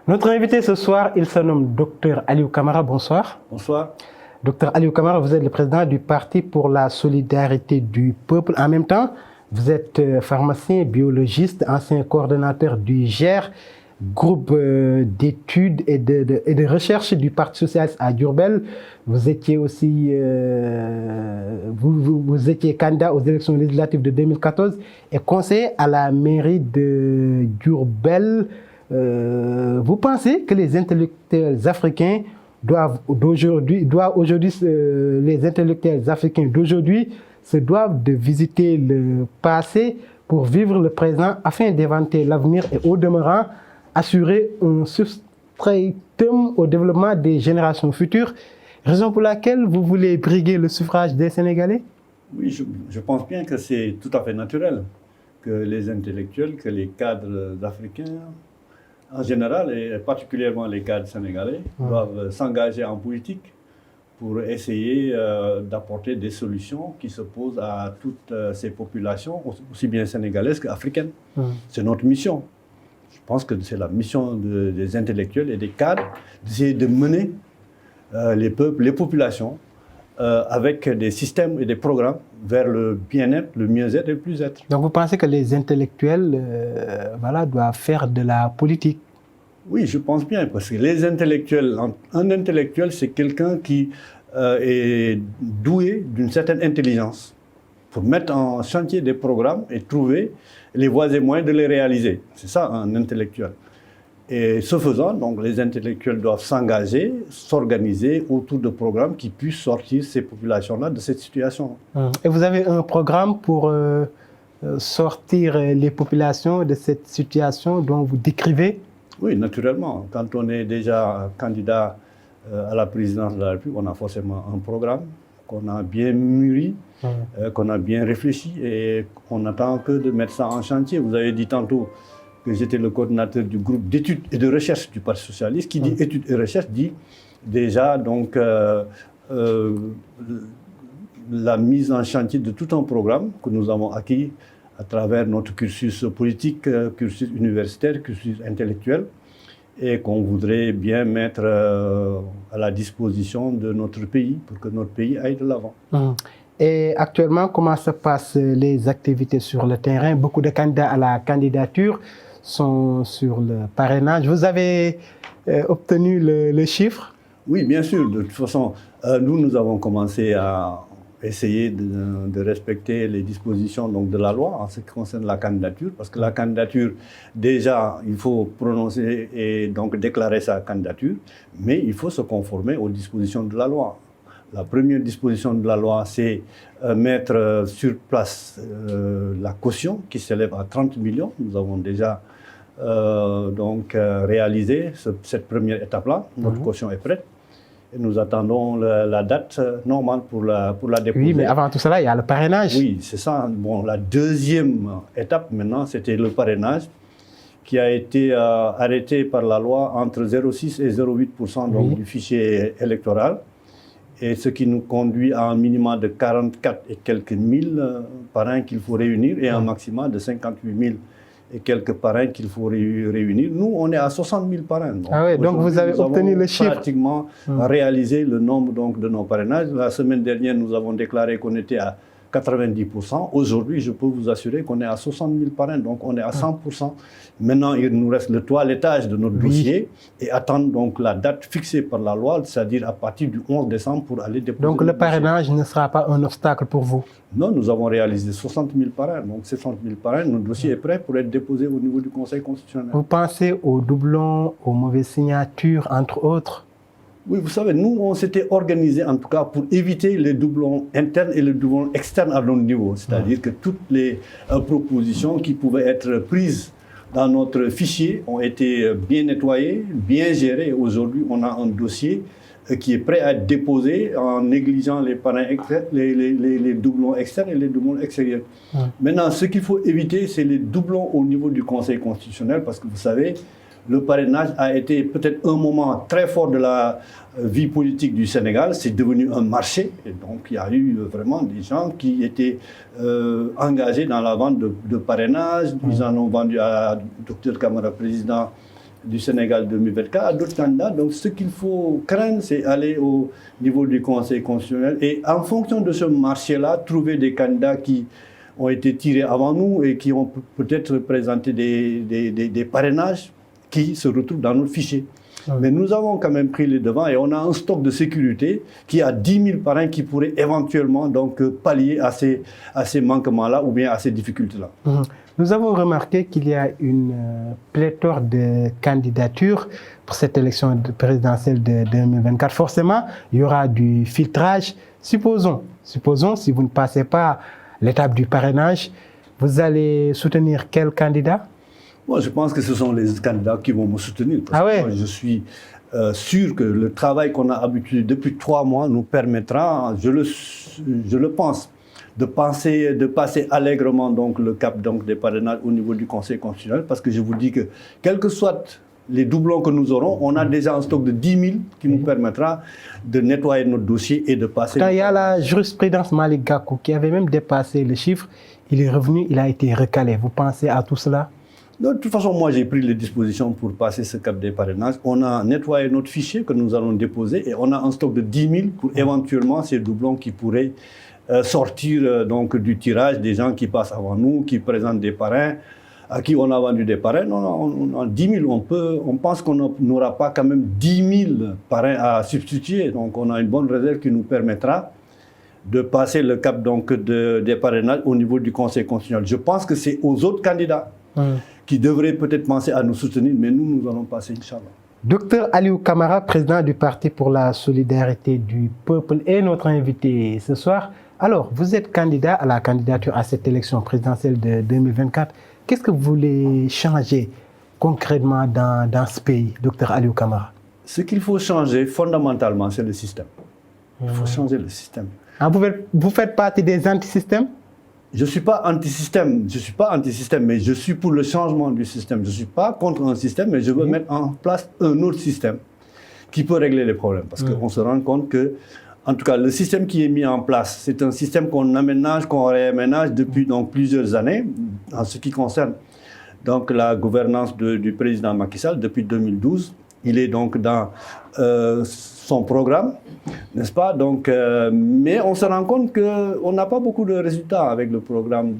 Notre invité ce soir, il se nomme Dr Aliou Camara. Bonsoir. Bonsoir. Dr Aliou Camara, vous êtes le président du Parti pour la solidarité du peuple. En même temps, vous êtes pharmacien, biologiste, ancien coordonnateur du GER, groupe d'études et de recherche du Parti socialiste à Diourbel. Vous étiez aussi vous étiez candidat aux élections législatives de 2014 et conseiller à la mairie de Diourbel. Vous pensez que les intellectuels africains les intellectuels africains d'aujourd'hui se doivent de visiter le passé pour vivre le présent afin d'inventer l'avenir et au demeurant assurer un substratum au développement des générations futures, raison pour laquelle vous voulez briguer le suffrage des Sénégalais? Oui, je pense bien que c'est tout à fait naturel que les intellectuels, que les cadres africains, en général, et particulièrement les cadres sénégalais, doivent s'engager en politique pour essayer d'apporter des solutions qui se posent à toutes ces populations, aussi bien sénégalaises qu'africaines. C'est notre mission. Je pense que c'est la mission des intellectuels et des cadres d'essayer de mener les peuples, les populations, avec des systèmes et des programmes vers le bien-être, le mieux-être et le plus-être. Donc vous pensez que les intellectuels doivent faire de la politique? Oui, je pense bien, parce que les intellectuels, un intellectuel, c'est quelqu'un qui est doué d'une certaine intelligence pour mettre en chantier des programmes et trouver les voies et moyens de les réaliser. C'est ça, un intellectuel. Et ce faisant, donc, les intellectuels doivent s'engager, s'organiser autour de programmes qui puissent sortir ces populations-là de cette situation. Et vous avez un programme pour sortir les populations de cette situation dont vous décrivez? Oui, naturellement. Quand on est déjà candidat à la présidence de la République, on a forcément un programme qu'on a bien mûri, qu'on a bien réfléchi et on n'attend que de mettre ça en chantier. Vous avez dit tantôt que j'étais le coordinateur du groupe d'études et de recherche du Parti socialiste. Qui dit études et recherche dit déjà donc la mise en chantier de tout un programme que nous avons acquis à travers notre cursus politique, cursus universitaire, cursus intellectuel, et qu'on voudrait bien mettre à la disposition de notre pays pour que notre pays aille de l'avant. Et actuellement, comment se passent les activités sur le terrain? Beaucoup de candidats à la candidature sont sur le parrainage. Vous avez obtenu le chiffre? Oui, bien sûr. De toute façon, nous avons commencé à essayer de respecter les dispositions donc, de la loi en ce qui concerne la candidature, parce que la candidature, déjà, il faut prononcer et donc déclarer sa candidature, mais il faut se conformer aux dispositions de la loi. La première disposition de la loi, c'est mettre sur place la caution qui s'élève à 30 millions. Nous avons déjà réalisé cette première étape-là. Notre caution est prête. Et nous attendons la date normale pour la déposer. Oui, mais avant tout cela, il y a le parrainage. Oui, c'est ça. Bon, la deuxième étape maintenant, c'était le parrainage qui a été arrêté par la loi entre 0,6 et 0,8% du fichier électoral. Et ce qui nous conduit à un minimum de 44 et quelques mille parrains qu'il faut réunir et un maximum de 58 000 et quelques parrains qu'il faut réunir. Nous, on est à 60 000 parrains. Donc vous avez obtenu le chiffre. Pratiquement réalisé le nombre de nos parrainages. La semaine dernière, nous avons déclaré qu'on était à 90%. Aujourd'hui, je peux vous assurer qu'on est à 60 000 parrains, donc on est à 100%. Maintenant, il nous reste le toilettage de notre dossier et attendre donc la date fixée par la loi, c'est-à-dire à partir du 11 décembre pour aller déposer. Donc le parrainage ne sera pas un obstacle pour vous? Non, nous avons réalisé 60 000 parrains, donc 60 000 parrains, notre dossier est prêt pour être déposé au niveau du Conseil constitutionnel. Vous pensez aux doublons, aux mauvaises signatures, entre autres? Oui, vous savez, nous, on s'était organisé en tout cas pour éviter les doublons internes et les doublons externes à notre niveau. C'est-à-dire que toutes les propositions qui pouvaient être prises dans notre fichier ont été bien nettoyées, bien gérées. Aujourd'hui, on a un dossier qui est prêt à être déposé en négligeant les parrains externes, les doublons externes et les doublons extérieurs. Maintenant, ce qu'il faut éviter, c'est les doublons au niveau du Conseil constitutionnel, parce que vous savez, le parrainage a été peut-être un moment très fort de la vie politique du Sénégal. C'est devenu un marché. Et donc, il y a eu vraiment des gens qui étaient engagés dans la vente de parrainage. Ils en ont vendu à Dr Camara, président du Sénégal 2024 à d'autres candidats. Donc ce qu'il faut craindre, c'est aller au niveau du Conseil constitutionnel et en fonction de ce marché-là, trouver des candidats qui ont été tirés avant nous et qui ont peut-être présenté des parrainages qui se retrouvent dans notre fichier. Mais nous avons quand même pris les devants et on a un stock de sécurité qui a 10 000 parrains qui pourraient éventuellement donc pallier à ces manquements-là ou bien à ces difficultés-là. Nous avons remarqué qu'il y a une pléthore de candidatures pour cette élection présidentielle de 2024. Forcément, il y aura du filtrage. Supposons, si vous ne passez pas l'étape du parrainage, vous allez soutenir quel candidat? Moi, je pense que ce sont les candidats qui vont me soutenir. Parce que moi, je suis sûr que le travail qu'on a habitué depuis 3 mois nous permettra, je le pense, de passer allègrement donc, le cap donc, des parrainages au niveau du Conseil constitutionnel. Parce que je vous dis que, quels que soient les doublons que nous aurons, on a déjà un stock de 10 000 qui nous permettra de nettoyer notre dossier et de passer... Il y a la jurisprudence Malick Gakou qui avait même dépassé le chiffre. Il est revenu, il a été recalé. Vous pensez à tout cela? De toute façon, moi, j'ai pris les dispositions pour passer ce cap des parrainages. On a nettoyé notre fichier que nous allons déposer et on a un stock de 10 000 pour éventuellement ces doublons qui pourraient sortir donc, du tirage des gens qui passent avant nous, qui présentent des parrains, à qui on a vendu des parrains. Non, 10 000, on pense qu'on n'aura pas quand même 10 000 parrains à substituer. Donc, on a une bonne réserve qui nous permettra de passer le cap donc, des parrainages au niveau du Conseil constitutionnel. Je pense que c'est aux autres candidats qui devraient peut-être penser à nous soutenir, mais nous allons passer, Inch'Allah. Docteur Aliou Camara, président du Parti pour la solidarité du peuple, est notre invité ce soir. Alors, vous êtes candidat à la candidature à cette élection présidentielle de 2024. Qu'est-ce que vous voulez changer concrètement dans ce pays, docteur Aliou Camara? Ce qu'il faut changer fondamentalement, c'est le système. Il faut changer le système. Ah, vous faites partie des antisystèmes? Je ne suis pas anti-système, mais je suis pour le changement du système. Je ne suis pas contre un système, mais je veux mettre en place un autre système qui peut régler les problèmes. Parce qu'on se rend compte que, en tout cas, le système qui est mis en place, c'est un système qu'on aménage, qu'on réaménage depuis donc, plusieurs années, en ce qui concerne donc, la gouvernance du président Macky Sall depuis 2012. Il est donc dans son programme, n'est-ce pas? Donc, mais on se rend compte qu'on n'a pas beaucoup de résultats avec le programme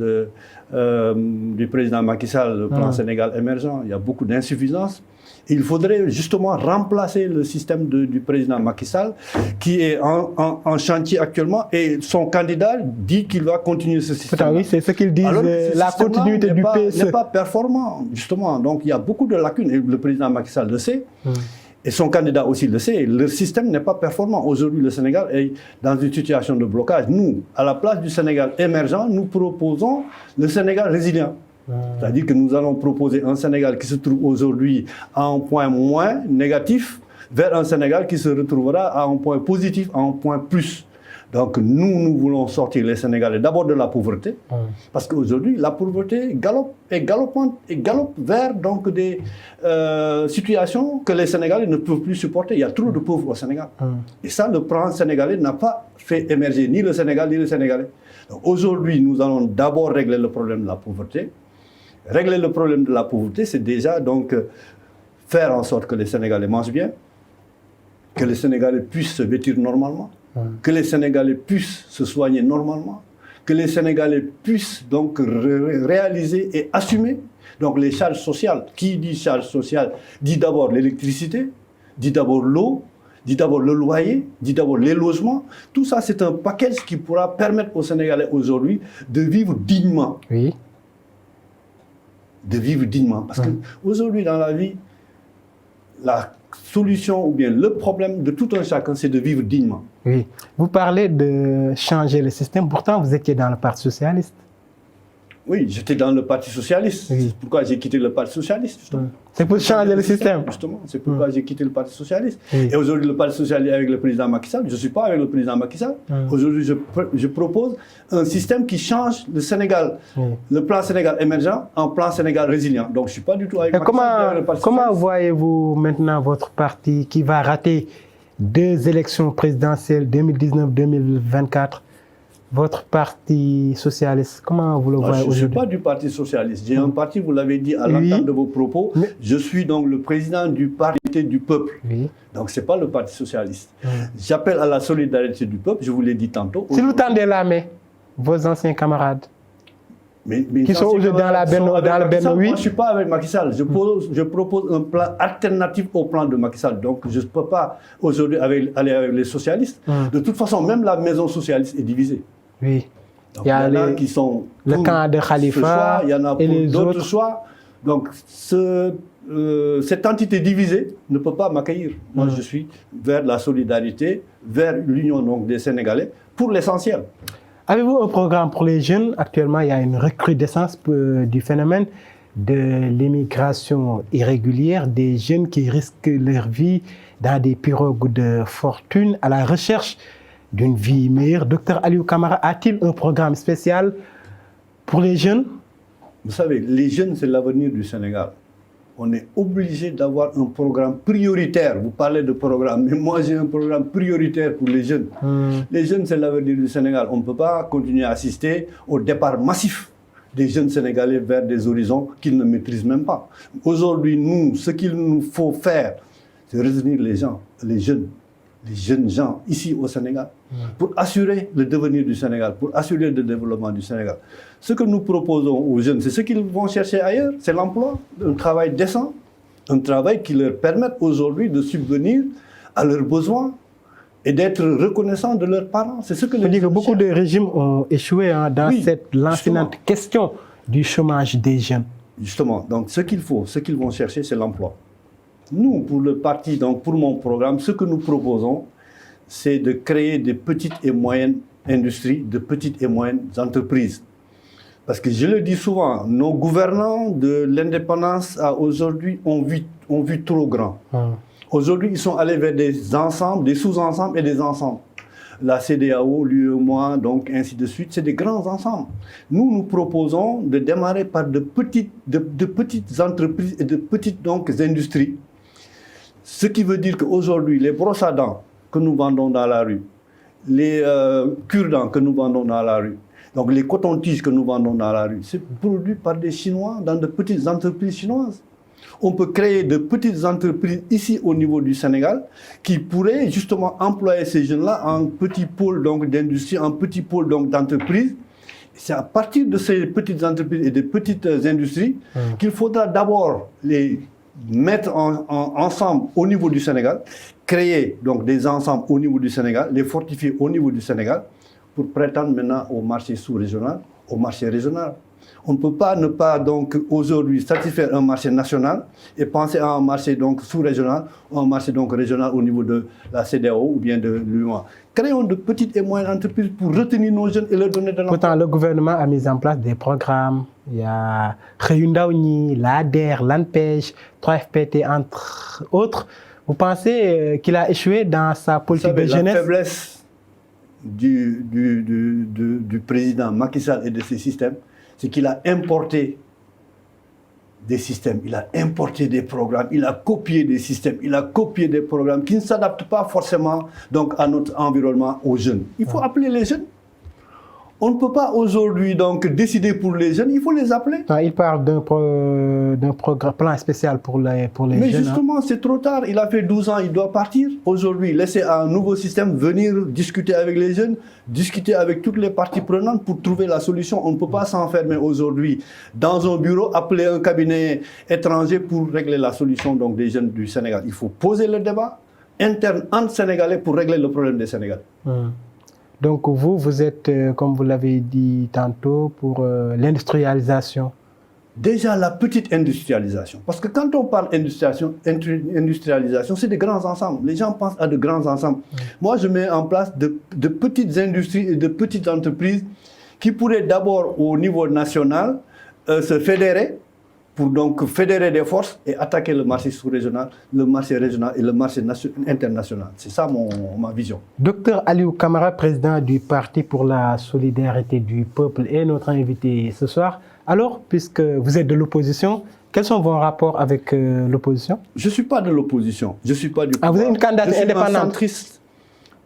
du président Macky Sall, le plan Sénégal émergent. Il y a beaucoup d'insuffisances. Il faudrait justement remplacer le système du président Macky Sall, qui est en chantier actuellement, et son candidat dit qu'il va continuer ce système. Oui, c'est ce qu'ils disent, la continuité du PSE n'est pas performant, justement. Donc il y a beaucoup de lacunes, et le président Macky Sall le sait. Et son candidat aussi le sait, le système n'est pas performant. Aujourd'hui, le Sénégal est dans une situation de blocage. Nous, à la place du Sénégal émergent, nous proposons le Sénégal résilient. C'est-à-dire que nous allons proposer un Sénégal qui se trouve aujourd'hui à un point moins négatif vers un Sénégal qui se retrouvera à un point positif, à un point plus. Donc nous voulons sortir les Sénégalais d'abord de la pauvreté, parce qu'aujourd'hui la pauvreté galope vers donc, des situations que les Sénégalais ne peuvent plus supporter. Il y a trop de pauvres au Sénégal. Et ça, le plan sénégalais n'a pas fait émerger ni le Sénégal ni les Sénégalais. Aujourd'hui, nous allons d'abord régler le problème de la pauvreté. Régler le problème de la pauvreté, c'est déjà donc faire en sorte que les Sénégalais mangent bien, que les Sénégalais puissent se vêtir normalement, que les Sénégalais puissent se soigner normalement, que les Sénégalais puissent donc réaliser et assumer donc les charges sociales. Qui dit charges sociales dit d'abord l'électricité, dit d'abord l'eau, dit d'abord le loyer, dit d'abord les logements. Tout ça, c'est un package qui pourra permettre aux Sénégalais aujourd'hui de vivre dignement. Oui. De vivre dignement. Parce qu'aujourd'hui, dans la vie, la solution ou bien le problème de tout un chacun, c'est de vivre dignement. Oui. Vous parlez de changer le système, pourtant vous étiez dans le Parti socialiste. Oui, j'étais dans le Parti socialiste. Oui. C'est pourquoi j'ai quitté le Parti socialiste. Justement. C'est pour changer le système. Justement, c'est pourquoi j'ai quitté le Parti socialiste. Oui. Et aujourd'hui, le Parti socialiste avec le président Macky Sall, je ne suis pas avec le président Macky Sall. Aujourd'hui, je propose un système qui change le Sénégal, le plan Sénégal émergent en plan Sénégal résilient. Donc, je ne suis pas du tout avec Macky Sall. Comment voyez-vous maintenant votre parti qui va rater 2 élections présidentielles 2019-2024? Votre parti socialiste, comment vous le voyez aujourd'hui? Je ne suis pas du parti socialiste. J'ai un parti, vous l'avez dit à l'entame de vos propos. Mais... Je suis donc le président du parti du peuple. Oui. Donc, ce n'est pas le parti socialiste. J'appelle à la solidarité du peuple, je vous l'ai dit tantôt. Si vous tendez la main, vos anciens camarades qui sont aujourd'hui dans le Benno, oui. Moi, je ne suis pas avec Macky Sall. Je propose un plan alternatif au plan de Macky Sall. Donc, je ne peux pas aujourd'hui aller avec les socialistes. De toute façon, même la maison socialiste est divisée. Oui. Donc, il y en a qui sont le camp de Khalifa, il y en a pour d'autres choix. Donc, cette entité divisée ne peut pas m'accueillir. Moi, je suis vers la solidarité, vers l'union des Sénégalais, pour l'essentiel. Avez-vous un programme pour les jeunes? Actuellement, il y a une recrudescence du phénomène de l'immigration irrégulière, des jeunes qui risquent leur vie dans des pirogues de fortune à la recherche d'une vie meilleure. Docteur Aliou Camara, a-t-il un programme spécial pour les jeunes? Vous savez, les jeunes, c'est l'avenir du Sénégal. On est obligé d'avoir un programme prioritaire. Vous parlez de programme, mais moi j'ai un programme prioritaire pour les jeunes. Les jeunes, c'est l'avenir du Sénégal. On ne peut pas continuer à assister au départ massif des jeunes Sénégalais vers des horizons qu'ils ne maîtrisent même pas. Aujourd'hui, nous, ce qu'il nous faut faire, c'est retenir les gens, les jeunes gens ici au Sénégal, pour assurer le devenir du Sénégal, pour assurer le développement du Sénégal. Ce que nous proposons aux jeunes, c'est ce qu'ils vont chercher ailleurs, c'est l'emploi, un travail décent, un travail qui leur permette aujourd'hui de subvenir à leurs besoins et d'être reconnaissants de leurs parents. C'est ce que les gens beaucoup de régimes ont échoué dans cette lancinante question du chômage des jeunes. Justement, donc ce qu'il faut, ce qu'ils vont chercher, c'est l'emploi. Nous, pour le parti, donc pour mon programme, ce que nous proposons, c'est de créer des petites et moyennes industries, de petites et moyennes entreprises. Parce que je le dis souvent, nos gouvernants de l'indépendance à aujourd'hui ont vu trop grand. Aujourd'hui, ils sont allés vers des ensembles, des sous-ensembles et des ensembles. La CEDEAO, l'UEMOA, donc ainsi de suite, c'est des grands ensembles. Nous proposons de démarrer par de petites entreprises et de petites industries. Ce qui veut dire qu'aujourd'hui, les brosses à dents que nous vendons dans la rue, les cure-dents que nous vendons dans la rue, donc les cotons-tiges que nous vendons dans la rue, c'est produit par des Chinois dans de petites entreprises chinoises. On peut créer de petites entreprises ici au niveau du Sénégal qui pourraient justement employer ces jeunes-là en petits pôles d'industrie, en petits pôles d'entreprise. C'est à partir de ces petites entreprises et des petites industries qu'il faudra d'abord les mettre ensemble au niveau du Sénégal, créer donc des ensembles au niveau du Sénégal, les fortifier au niveau du Sénégal pour prétendre maintenant au marché sous-régional, au marché régional. On ne peut pas ne pas donc aujourd'hui satisfaire un marché national et penser à un marché donc sous-régional ou un marché donc régional au niveau de la CEDEAO ou bien de l'UEMOA. Créons de petites et moyennes entreprises pour retenir nos jeunes et leur donner de l'emploi. Pourtant, le gouvernement a mis en place des programmes. Il y a Khayundaouni, l'ADER, l'ANPEJ, 3FPT, entre autres. Vous pensez qu'il a échoué dans sa politique de jeunesse? La faiblesse du président Macky Sall et de ses systèmes, c'est qu'il a importé des systèmes, il a importé des programmes, il a copié des systèmes, il a copié des programmes qui ne s'adaptent pas forcément donc, à notre environnement, aux jeunes. Il faut appeler les jeunes. On ne peut pas aujourd'hui donc décider pour les jeunes, il faut les appeler. Il parle d'un plan spécial pour les jeunes. Mais justement, c'est trop tard. Il a fait 12 ans, il doit partir. Aujourd'hui, laisser un nouveau système venir discuter avec les jeunes, discuter avec toutes les parties prenantes pour trouver la solution. On ne peut pas s'enfermer aujourd'hui dans un bureau, appeler un cabinet étranger pour régler la solution donc, des jeunes du Sénégal. Il faut poser le débat interne entre Sénégalais pour régler le problème des Sénégalais. Donc vous êtes, comme vous l'avez dit tantôt, pour l'industrialisation. Déjà la petite industrialisation. Parce que quand on parle industrialisation, c'est des grands ensembles. Les gens pensent à de grands ensembles. Moi, je mets en place de petites industries et de petites entreprises qui pourraient d'abord au niveau national se fédérer pour donc fédérer des forces et attaquer le marché sous-régional, le marché régional et le marché international. C'est ça ma vision. Docteur Aliou Camara, président du Parti pour la solidarité du peuple, est notre invité ce soir. Alors, puisque vous êtes de l'opposition, quels sont vos rapports avec l'opposition? Je ne suis pas de l'opposition. Je suis pas du pouvoir. Vous êtes une candidate indépendante?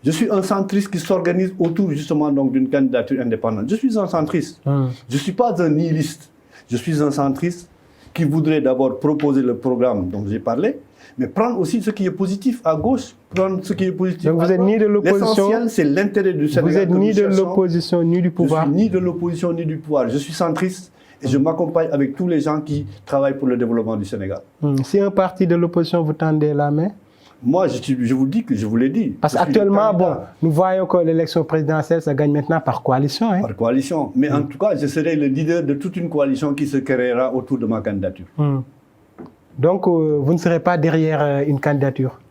Je suis un centriste qui s'organise autour justement donc d'une candidature indépendante. Je suis un centriste. Je ne suis pas un nihiliste. Je suis un centriste qui voudrait d'abord proposer le programme dont j'ai parlé, mais prendre aussi ce qui est positif à gauche, prendre ce qui est positif donc à droite. Vous êtes ni de l'opposition. L'essentiel, c'est l'intérêt du Sénégal. Vous êtes ni de l'opposition ni du pouvoir. Je suis ni de l'opposition ni du pouvoir. Je suis centriste et je m'accompagne avec tous les gens qui travaillent pour le développement du Sénégal. Si un parti de l'opposition vous tendait la main? Moi, je vous dis que je vous l'ai dit. Parce qu'actuellement, bon, nous voyons que l'élection présidentielle, ça gagne maintenant par coalition. Hein? Par coalition. Mais en tout cas, je serai le leader de toute une coalition qui se créera autour de ma candidature. Donc, vous ne serez pas derrière une candidature?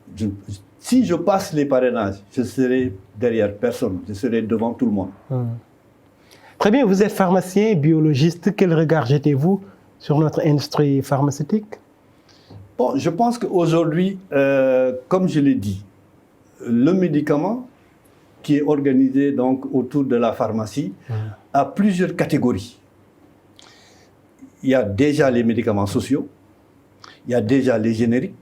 Si je passe les parrainages, je serai derrière personne. Je serai devant tout le monde. Très bien. Vous êtes pharmacien, biologiste. Quel regard jetez-vous sur notre industrie pharmaceutique? Bon, je pense qu'aujourd'hui, comme je l'ai dit, le médicament qui est organisé donc autour de la pharmacie a plusieurs catégories. Il y a déjà les médicaments sociaux, il y a déjà les génériques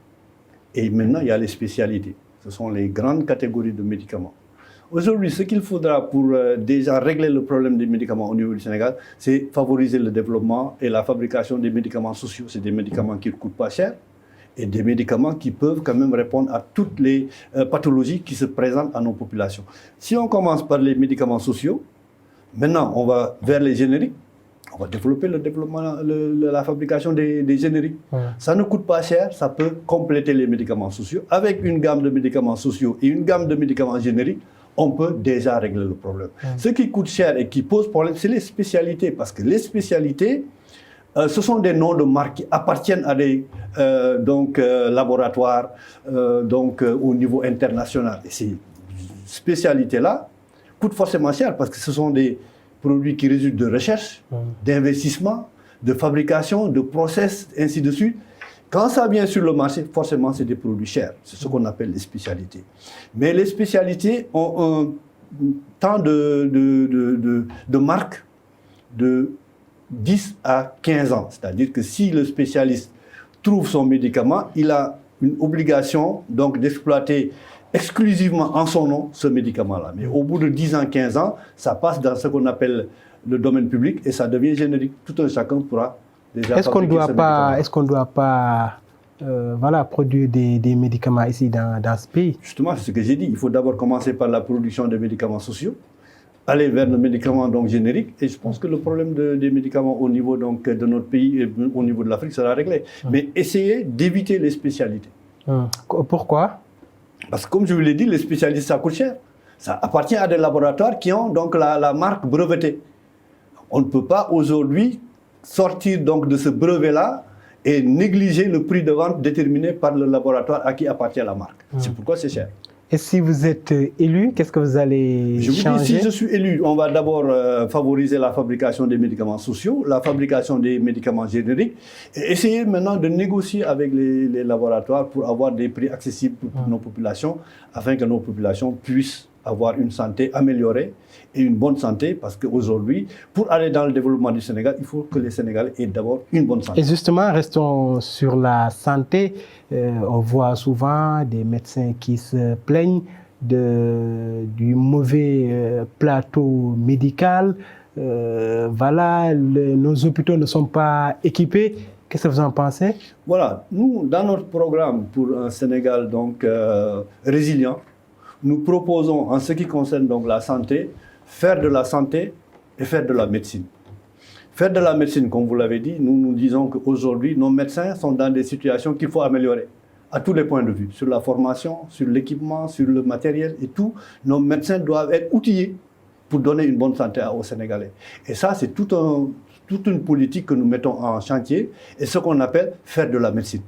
et maintenant il y a les spécialités. Ce sont les grandes catégories de médicaments. Aujourd'hui, ce qu'il faudra pour déjà régler le problème des médicaments au niveau du Sénégal, c'est favoriser le développement et la fabrication des médicaments sociaux. C'est des médicaments qui ne coûtent pas cher et des médicaments qui peuvent quand même répondre à toutes les pathologies qui se présentent à nos populations. Si on commence par les médicaments sociaux, maintenant on va vers les génériques, on va développer la fabrication des génériques. Ça ne coûte pas cher, ça peut compléter les médicaments sociaux. Avec une gamme de médicaments sociaux et une gamme de médicaments génériques, on peut déjà régler le problème. Ce qui coûte cher et qui pose problème, c'est les spécialités, parce que les spécialités, ce sont des noms de marques qui appartiennent à des laboratoires au niveau international. Et ces spécialités-là coûtent forcément cher parce que ce sont des produits qui résultent de recherche, d'investissement, de fabrication, de process, ainsi de suite. Quand ça vient sur le marché, forcément, c'est des produits chers. C'est ce qu'on appelle les spécialités. Mais les spécialités ont un temps de marque de 10 à 15 ans. C'est-à-dire que si le spécialiste trouve son médicament, il a une obligation donc d'exploiter exclusivement en son nom ce médicament-là. Mais au bout de 10 ans, 15 ans, ça passe dans ce qu'on appelle le domaine public et ça devient générique. Tout un chacun pourra déjà fabriquer ce médicament. Est-ce qu'on ne doit pas produire des médicaments ici dans ce pays? Justement, c'est ce que j'ai dit. Il faut d'abord commencer par la production de médicaments sociaux, aller vers le médicament donc générique, et je pense que le problème des médicaments au niveau donc de notre pays et au niveau de l'Afrique sera réglé. Mais essayez d'éviter les spécialités. Pourquoi? Parce que comme je vous l'ai dit, les spécialistes, ça coûte cher. Ça appartient à des laboratoires qui ont donc la marque brevetée. On ne peut pas aujourd'hui sortir donc de ce brevet-là et négliger le prix de vente déterminé par le laboratoire à qui appartient la marque. C'est pourquoi c'est cher. Et si vous êtes élu, qu'est-ce que vous allez changer? Je vous dis, si je suis élu, on va d'abord favoriser la fabrication des médicaments sociaux, la fabrication des médicaments génériques, et essayer maintenant de négocier avec les laboratoires pour avoir des prix accessibles pour nos populations, afin que nos populations puissent avoir une santé améliorée et une bonne santé, parce qu'aujourd'hui, pour aller dans le développement du Sénégal, il faut que les Sénégalais aient d'abord une bonne santé. Et justement, restons sur la santé. On voit souvent des médecins qui se plaignent du mauvais plateau médical. Nos hôpitaux ne sont pas équipés. Qu'est-ce que vous en pensez? Voilà, nous, dans notre programme pour un Sénégal donc, résilient, nous proposons, en ce qui concerne donc la santé, faire de la santé et faire de la médecine. Faire de la médecine, comme vous l'avez dit, nous disons qu'aujourd'hui, nos médecins sont dans des situations qu'il faut améliorer, à tous les points de vue, sur la formation, sur l'équipement, sur le matériel et tout. Nos médecins doivent être outillés pour donner une bonne santé aux Sénégalais. Et ça, c'est toute une politique que nous mettons en chantier, et ce qu'on appelle faire de la médecine.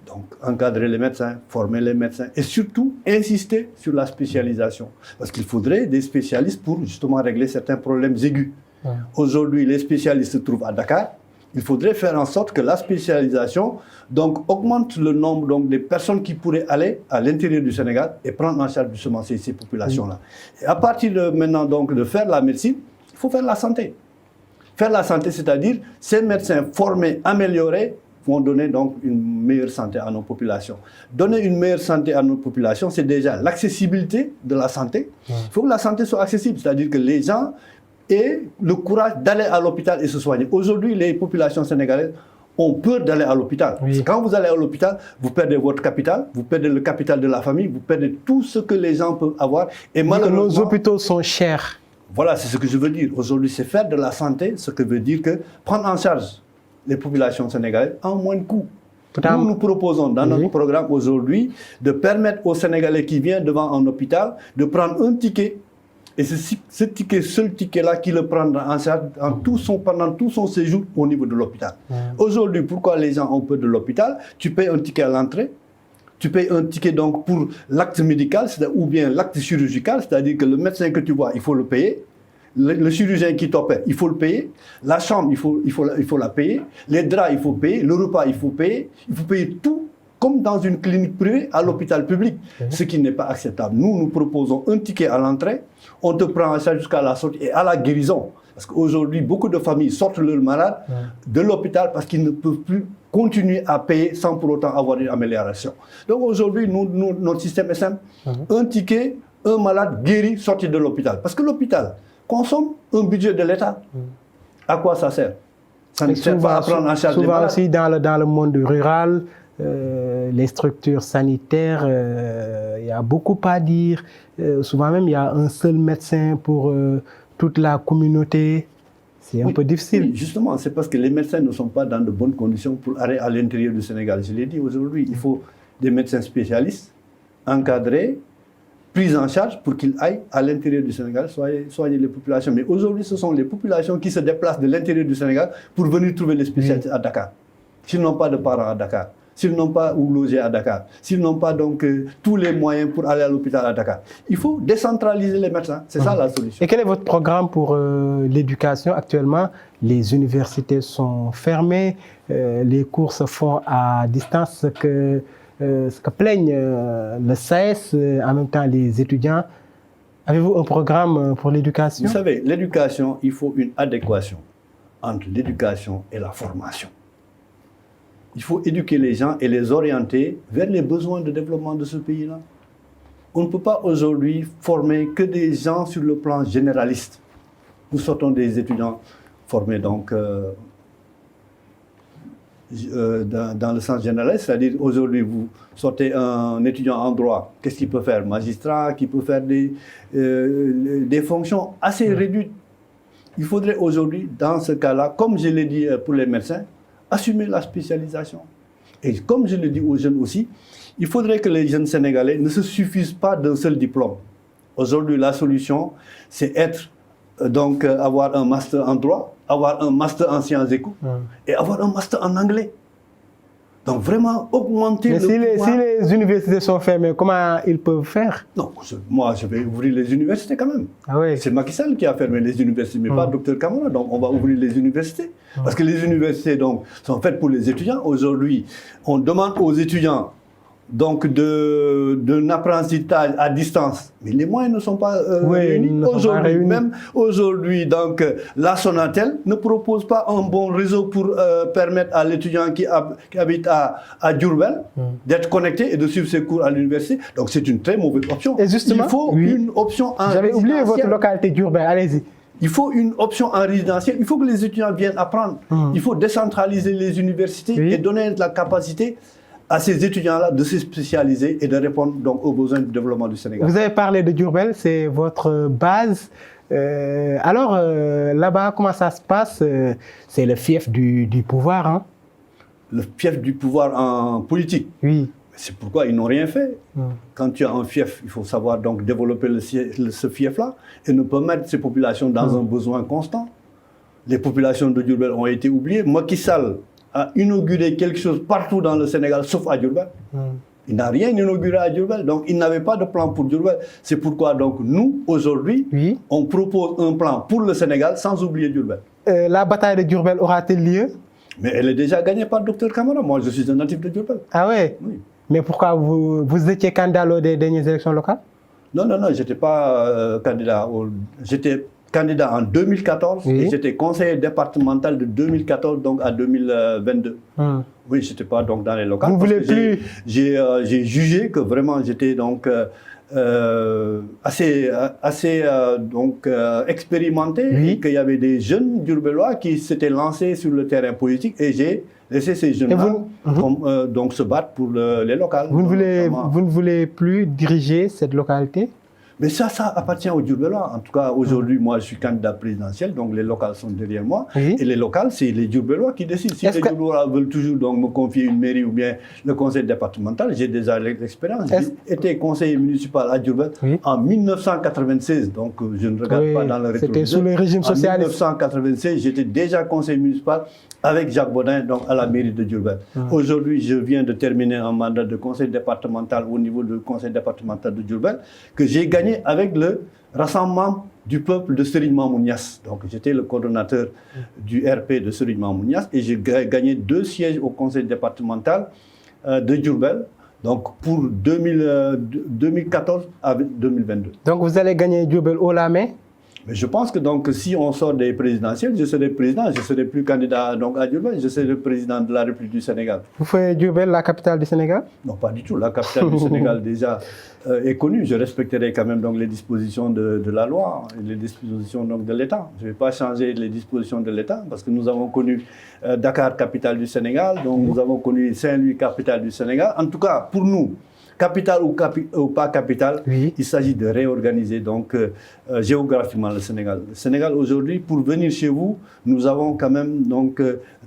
Donc, encadrer les médecins, former les médecins et surtout insister sur la spécialisation. Parce qu'il faudrait des spécialistes pour justement régler certains problèmes aigus. Aujourd'hui, les spécialistes se trouvent à Dakar. Il faudrait faire en sorte que la spécialisation donc, augmente le nombre donc, des personnes qui pourraient aller à l'intérieur du Sénégal et prendre en charge justement ces populations-là. Et à partir de maintenant donc, de faire la médecine, il faut faire la santé. Faire la santé, c'est-à-dire ces médecins formés, améliorés, vont donner donc une meilleure santé à nos populations. Donner une meilleure santé à nos populations, c'est déjà l'accessibilité de la santé. Il faut que la santé soit accessible, c'est-à-dire que les gens aient le courage d'aller à l'hôpital et se soigner. Aujourd'hui, les populations sénégalaises ont peur d'aller à l'hôpital. Oui. Quand vous allez à l'hôpital, vous perdez votre capital, vous perdez le capital de la famille, vous perdez tout ce que les gens peuvent avoir. Et malheureusement, nos hôpitaux sont chers. Voilà, c'est ce que je veux dire. Aujourd'hui, c'est faire de la santé, ce que veut dire que prendre en charge les populations sénégalaises en moins de coûts. Nous proposons dans notre programme aujourd'hui de permettre aux Sénégalais qui viennent devant un hôpital de prendre un ticket. Et c'est ce ticket, seul ticket-là, qui le prendra en charge pendant tout son séjour au niveau de l'hôpital. Aujourd'hui, pourquoi les gens ont peur de l'hôpital? Tu payes un ticket à l'entrée, tu payes un ticket donc pour l'acte médical ou bien l'acte chirurgical, c'est-à-dire que le médecin que tu vois, il faut le payer. Le chirurgien qui t'opère, il faut le payer. La chambre, il faut la payer. Les draps, il faut payer. Le repas, il faut payer. Il faut payer tout comme dans une clinique privée à l'hôpital public, ce qui n'est pas acceptable. Nous proposons un ticket à l'entrée, on te prend en charge jusqu'à la sortie et à la guérison. Parce qu'aujourd'hui, beaucoup de familles sortent leurs malades de l'hôpital parce qu'ils ne peuvent plus continuer à payer sans pour autant avoir une amélioration. Donc aujourd'hui, notre système est simple. Un ticket, un malade guéri, sorti de l'hôpital. Parce que l'hôpital consomme un budget de l'État. À quoi ça sert? Ça ne sert pas à prendre en charge les malades. Souvent aussi dans le monde rural, les structures sanitaires, il y a beaucoup à dire. Souvent même, il y a un seul médecin pour toute la communauté. C'est un peu difficile. Oui, justement, c'est parce que les médecins ne sont pas dans de bonnes conditions pour aller à l'intérieur du Sénégal. Je l'ai dit aujourd'hui, il faut des médecins spécialistes, encadrés, pris en charge pour qu'ils aillent à l'intérieur du Sénégal soigner les populations. Mais aujourd'hui, ce sont les populations qui se déplacent de l'intérieur du Sénégal pour venir trouver les spécialistes à Dakar. S'ils n'ont pas de parents à Dakar, s'ils n'ont pas où loger à Dakar, s'ils n'ont pas donc tous les moyens pour aller à l'hôpital à Dakar. Il faut décentraliser les médecins, c'est ça la solution. Et quel est votre programme pour l'éducation actuellement? Les universités sont fermées, les cours se font à distance, ce que plaignent le SAES, en même temps les étudiants. Avez-vous un programme pour l'éducation? Vous savez, l'éducation, il faut une adéquation entre l'éducation et la formation. Il faut éduquer les gens et les orienter vers les besoins de développement de ce pays-là. On ne peut pas aujourd'hui former que des gens sur le plan généraliste. Nous sortons des étudiants formés donc dans le sens généraliste, c'est-à-dire aujourd'hui vous sortez un étudiant en droit, qu'est-ce qu'il peut faire? Magistrat, qui peut faire des fonctions assez réduites. Il faudrait aujourd'hui, dans ce cas-là, comme je l'ai dit pour les médecins, assumer la spécialisation. Et comme je le dis aux jeunes aussi, il faudrait que les jeunes Sénégalais ne se suffisent pas d'un seul diplôme. Aujourd'hui, la solution, c'est avoir un master en droit, avoir un master en sciences éco et avoir un master en anglais. Donc vraiment augmenter Mais si les universités sont fermées, comment ils peuvent faire? Non, moi je vais ouvrir les universités quand même. Ah oui. C'est Macky Sall qui a fermé les universités, mais pas Dr Camara. Donc on va ouvrir les universités. Parce que les universités donc, sont faites pour les étudiants. Aujourd'hui, on demande aux étudiants donc d'un apprentissage à distance. Mais les moyens ne sont pas réunis. Aujourd'hui, donc, la Sonatel ne propose pas un bon réseau pour permettre à l'étudiant qui habite à Diourbel d'être connecté et de suivre ses cours à l'université. Donc c'est une très mauvaise option. Et justement, il faut une option en J'avais oublié votre localité Diourbel, allez-y. Il faut une option en résidentiel. Il faut que les étudiants viennent apprendre. Il faut décentraliser les universités et donner la capacité à ces étudiants-là de se spécialiser et de répondre donc aux besoins du développement du Sénégal. Vous avez parlé de Diourbel, c'est votre base. Alors, là-bas, comment ça se passe? C'est le fief du pouvoir, hein? Le fief du pouvoir en politique? Oui. C'est pourquoi ils n'ont rien fait. Quand tu as un fief, il faut savoir donc développer ce fief-là et ne pas mettre ces populations dans un besoin constant. Les populations de Diourbel ont été oubliées. Macky Sall a inauguré quelque chose partout dans le Sénégal, sauf à Diourbel. Il n'a rien inauguré à Diourbel, donc il n'avait pas de plan pour Diourbel. C'est pourquoi donc nous, aujourd'hui, on propose un plan pour le Sénégal sans oublier Diourbel. La bataille de Diourbel aura-t-elle lieu? Mais elle est déjà gagnée par Dr Camara. Moi, je suis un natif de Diourbel. Ah ouais? Oui. Mais pourquoi vous étiez candidat lors des dernières élections locales? Non, je n'étais pas candidat. candidat en 2014 Oui. et j'étais conseiller départemental de 2014 donc à 2022. Oui, je n'étais pas donc dans les locales. Vous ne voulez plus? J'ai jugé que vraiment j'étais donc assez expérimenté, Oui. et qu'il y avait des jeunes Diourbellois qui s'étaient lancés sur le terrain politique et j'ai laissé ces jeunes-là donc se battre pour les locales. Vous ne voulez plus diriger cette localité? Mais ça appartient aux Diourbellois. En tout cas, aujourd'hui, moi, je suis candidat présidentiel, donc les locales sont derrière moi. Oui. Et les locales, c'est les Diourbellois qui décident. Si les Diourbellois veulent toujours donc, me confier une mairie ou bien le conseil départemental, j'ai déjà l'expérience. J'ai été conseiller municipal à Diourbel en 1996, donc je ne regarde pas dans le rétroviseur. C'était sous le régime socialiste. En 1996, j'étais déjà conseiller municipal avec Jacques Baudin, donc à la mairie de Diourbel. Aujourd'hui, je viens de terminer un mandat de conseil départemental au niveau du conseil départemental de Diourbel, que j'ai gagné avec le rassemblement du peuple de Serigne Mamoun Niass. Donc j'étais le coordonnateur du RP de Serigne Mamoun Niass et j'ai gagné 2 sièges au conseil départemental de Diourbel, donc pour 2014 à 2022. Donc vous allez gagner Diourbel haut la main? Mais je pense que donc, si on sort des présidentielles, je serai président, je ne serai plus candidat donc, à Diourbel, je serai le président de la République du Sénégal. Vous faites Diourbel la capitale du Sénégal? Non, pas du tout. La capitale du Sénégal déjà est connue. Je respecterai quand même donc, les dispositions de la loi et les dispositions donc, de l'État. Je ne vais pas changer les dispositions de l'État parce que nous avons connu Dakar, capitale du Sénégal, donc nous avons connu Saint-Louis, capitale du Sénégal. En tout cas, pour nous, capitale ou pas capitale, il s'agit de réorganiser donc géographiquement le Sénégal. Le Sénégal aujourd'hui, pour venir chez vous, nous avons quand même donc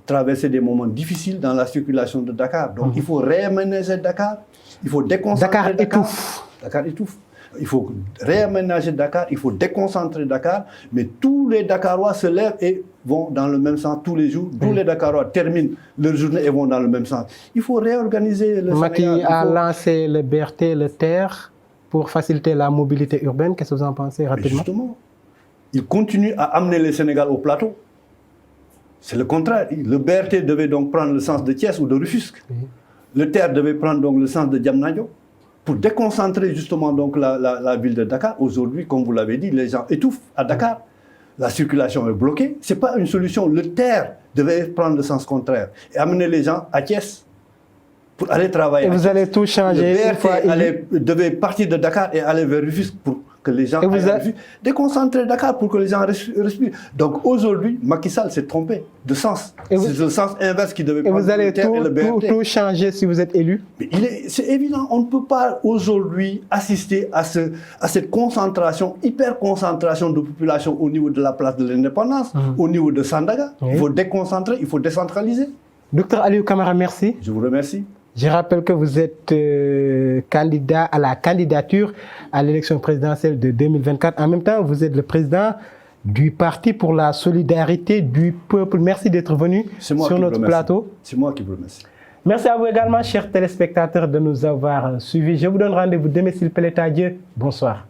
traversé des moments difficiles dans la circulation de Dakar. Donc il faut réaménager Dakar, il faut déconcentrer Dakar. Dakar étouffe. Il faut réaménager Dakar, il faut déconcentrer Dakar, mais tous les Dakarois se lèvent et vont dans le même sens tous les jours. Tous les Dakarois terminent leur journée et vont dans le même sens. Il faut réorganiser le Macky Sénégal. a lancé le BRT, le TER, pour faciliter la mobilité urbaine. Qu'est-ce que vous en pensez rapidement? Mais justement, il continue à amener le Sénégal au plateau. C'est le contraire. Le BRT devait donc prendre le sens de Thiès ou de Rufisque. Le TER devait prendre donc le sens de Diamniadio, pour déconcentrer justement donc la ville de Dakar. Aujourd'hui, comme vous l'avez dit, les gens étouffent à Dakar. La circulation est bloquée. Ce n'est pas une solution. Le TER devait prendre le sens contraire et amener les gens à Thiès pour aller travailler. Et vous allez tout changer. Le BRT devait partir de Dakar et aller vers Rufisque pour que les gens déconcentrer Dakar pour que les gens respirent. Donc aujourd'hui, Macky Sall s'est trompé de sens. C'est le sens inverse qui devait prendre. Et vous allez tout changer si vous êtes élu? C'est évident, on ne peut pas aujourd'hui assister à cette concentration, hyper-concentration de population au niveau de la place de l'Indépendance, au niveau de Sandaga. Il faut déconcentrer, il faut décentraliser. Docteur Aliou Camara, merci. Je vous remercie. Je rappelle que vous êtes candidat à la candidature à l'élection présidentielle de 2024. En même temps, vous êtes le président du Parti pour la solidarité du peuple. Merci d'être venu sur notre plateau. C'est moi qui vous remercie. Merci à vous également, chers téléspectateurs, de nous avoir suivis. Je vous donne rendez-vous demain s'il plaît à Dieu. Bonsoir.